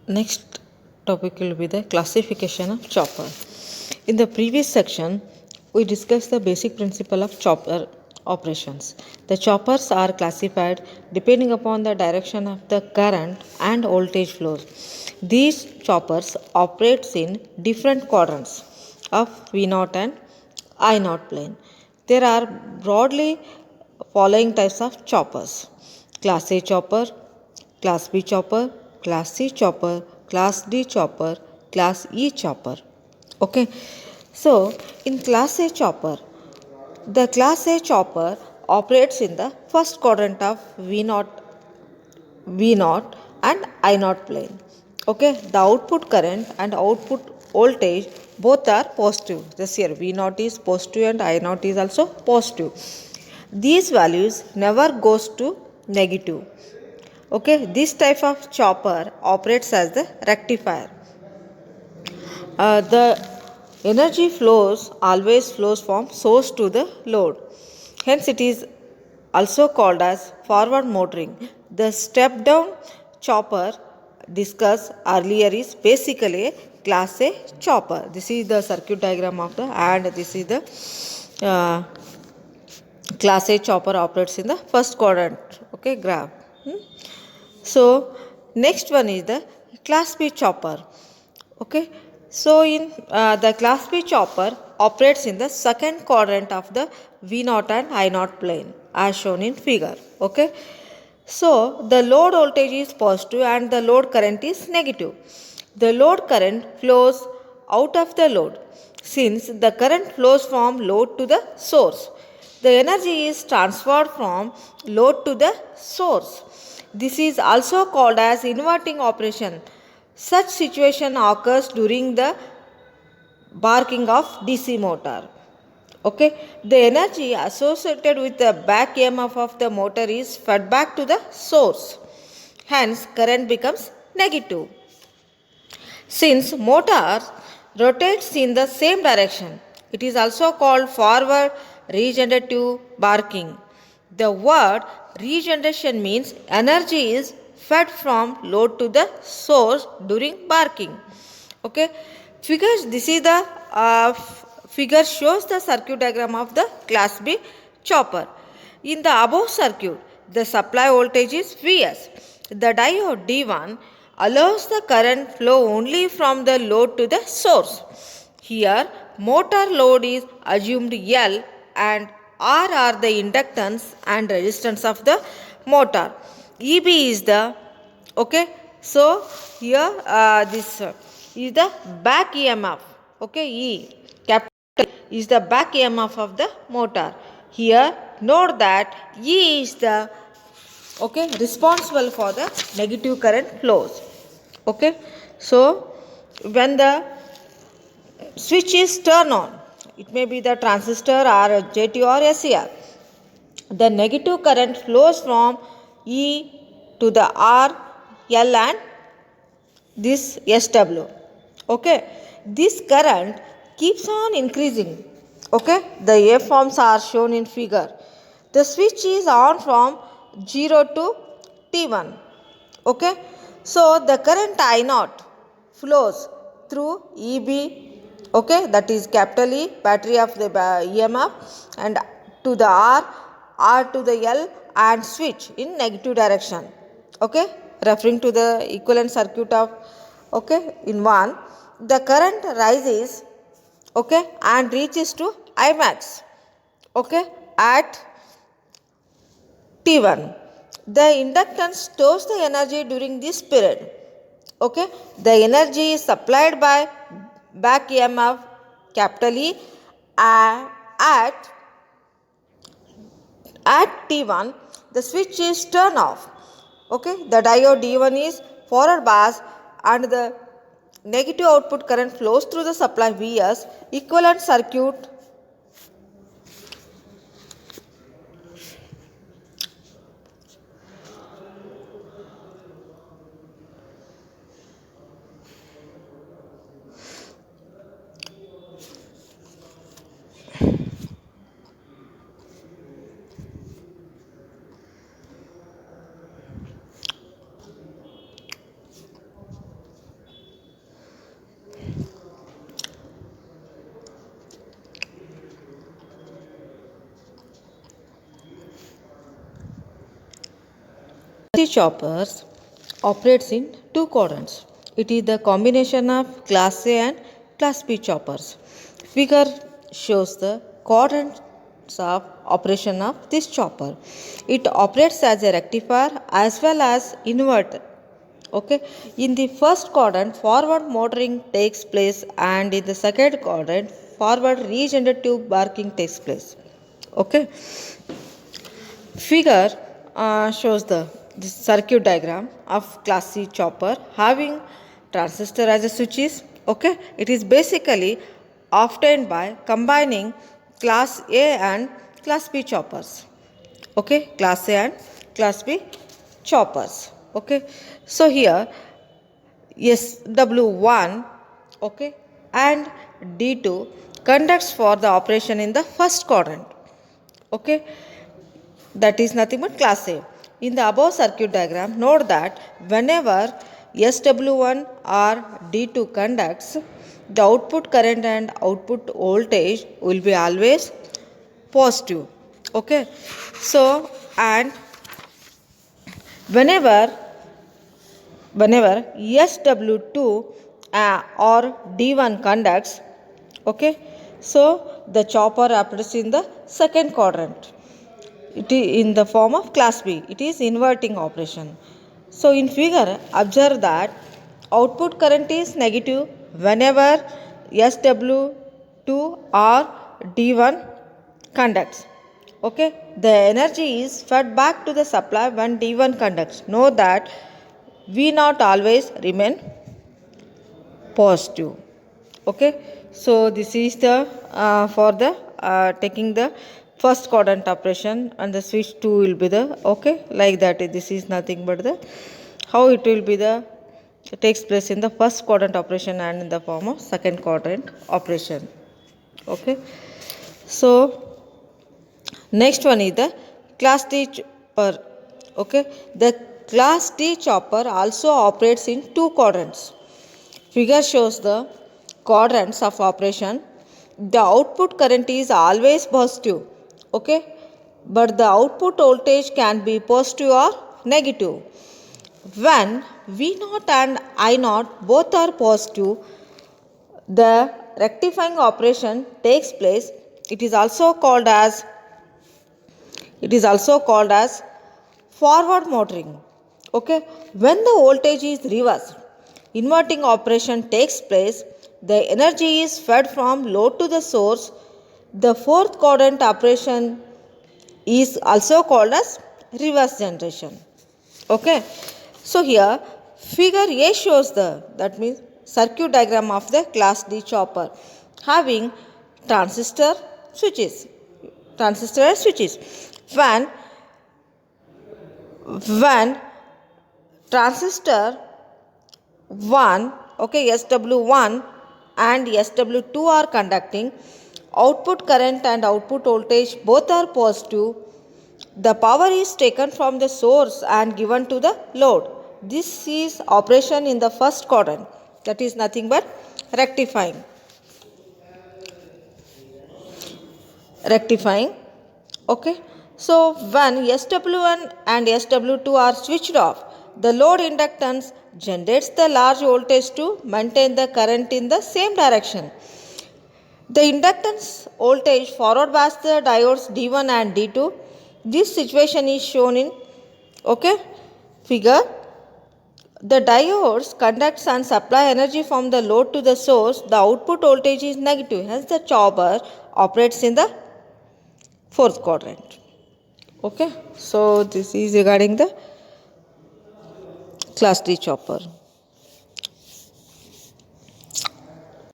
Next topic will be the classification of chopper. In the previous section, we discussed the basic principle of chopper operations. The choppers are classified depending upon the direction of the current and voltage flows. These choppers operates in different quadrants of V0 and I0 plane. There are broadly following types of choppers: Class A chopper, Class B chopper, Class C chopper, Class D chopper, Class E chopper. Okay, so in Class A chopper, the Class A chopper operates in the first quadrant of V0 and I0 plane. Okay, the output current and output voltage both are positive. This here V0 is positive and I0 is also positive. These values never goes to negative. Okay, this type of chopper operates as the rectifier. The energy flows always flows from source to the load. Hence, it is also called as forward motoring. The step down chopper discussed earlier is basically a Class A chopper. This is the circuit diagram of the, and this is the Class A chopper operates in the first quadrant. Okay, graph. So next one is the Class B chopper. Okay, so in the Class B chopper operates in the second quadrant of the V0 and I0 plane as shown in figure. Okay, so the load voltage is positive and the load current is negative. The load current flows out of the load. Since the current flows from load to the source, the energy is transferred from load to the source. This is also called as inverting operation. Such situation occurs during the barking of DC motor. Okay, the energy associated with the back EMF of the motor is fed back to the source. Hence, current becomes negative. Since motor rotates in the same direction, it is also called forward regenerative barking. The word regeneration means energy is fed from load to the source during barking. Okay, figures. This is the figure shows the circuit diagram of the Class B chopper. In the above circuit, the supply voltage is Vs. The diode D1 allows the current flow only from the load to the source. Here, motor load is assumed L and R are the inductance and resistance of the motor. EB is the, okay, so here this is the back EMF. Okay, E capital is the back EMF of the motor. Here note that E is the, okay, responsible for the negative current flows. Okay, so when the switch is turned on, it may be the transistor or JT or SCR, the negative current flows from E to the R, L and this SW. Okay, this current keeps on increasing. Okay, the waveforms are shown in figure. The switch is on from 0 to T1. Okay, so the current I0 flows through EB, okay, that is capital E, battery of the EMF, and to the R to the L and switch in negative direction. Okay, referring to the equivalent circuit of, okay, in one, the current rises, okay, and reaches to I max, okay, at T1. The inductance stores the energy during this period. Okay, the energy is supplied by back EMF capital E at T1. The switch is turned off. Okay, the diode D1 is forward bias and the negative output current flows through the supply Vs. Equivalent circuit. D choppers operates in two quadrants. It is the combination of class A and class B choppers. Figure shows the quadrants of operation of this chopper. It operates as a rectifier as well as inverter. Okay, in the first quadrant, forward motoring takes place, and in the second quadrant, forward regenerative barking takes place. Okay, figure shows the this circuit diagram of class C chopper having transistor as a switches. Okay, it is basically obtained by combining class A and class B choppers. Okay, class A and class B choppers. Okay, so here SW1, okay, and D2 conducts for the operation in the first quadrant. Okay, that is nothing but class A. In the above circuit diagram, note that whenever SW1 or D2 conducts, the output current and output voltage will be always positive. Okay, so and whenever SW2 or D1 conducts, okay, so the chopper operates in the second quadrant. It is in the form of class B. It is inverting operation. So in figure, observe that output current is negative whenever SW2 or D1 conducts. Okay, the energy is fed back to the supply when D1 conducts. Note that V not always remain positive. Okay, so this is the for the taking the first quadrant operation, and the switch 2 will be the okay like that. This is nothing but the how it will be the takes place in the first quadrant operation and in the form of second quadrant operation. Okay, so next one is the class D chopper. Okay, the class D chopper also operates in two quadrants. Figure shows the quadrants of operation. The output current is always positive. Okay, but the output voltage can be positive or negative. When V0 and I0 both are positive, the rectifying operation takes place. It is also called as forward motoring. Okay, when the voltage is reversed, inverting operation takes place. The energy is fed from load to the source. The fourth quadrant operation is also called as reverse generation. Okay, so here figure A shows that means circuit diagram of the class D chopper having transistor switches. When transistor 1, okay, SW1 and SW2 are conducting, output current and output voltage both are positive. The power is taken from the source and given to the load. This is operation in the first quadrant. That is nothing but rectifying. Okay, so when SW1 and SW2 are switched off, the load inductance generates the large voltage to maintain the current in the same direction. The inductance voltage forward bias the diodes D1 and D2. This situation is shown in figure. The diodes conducts and supply energy from the load to the source. The output voltage is negative. Hence the chopper operates in the fourth quadrant. Okay, so this is regarding the class D chopper.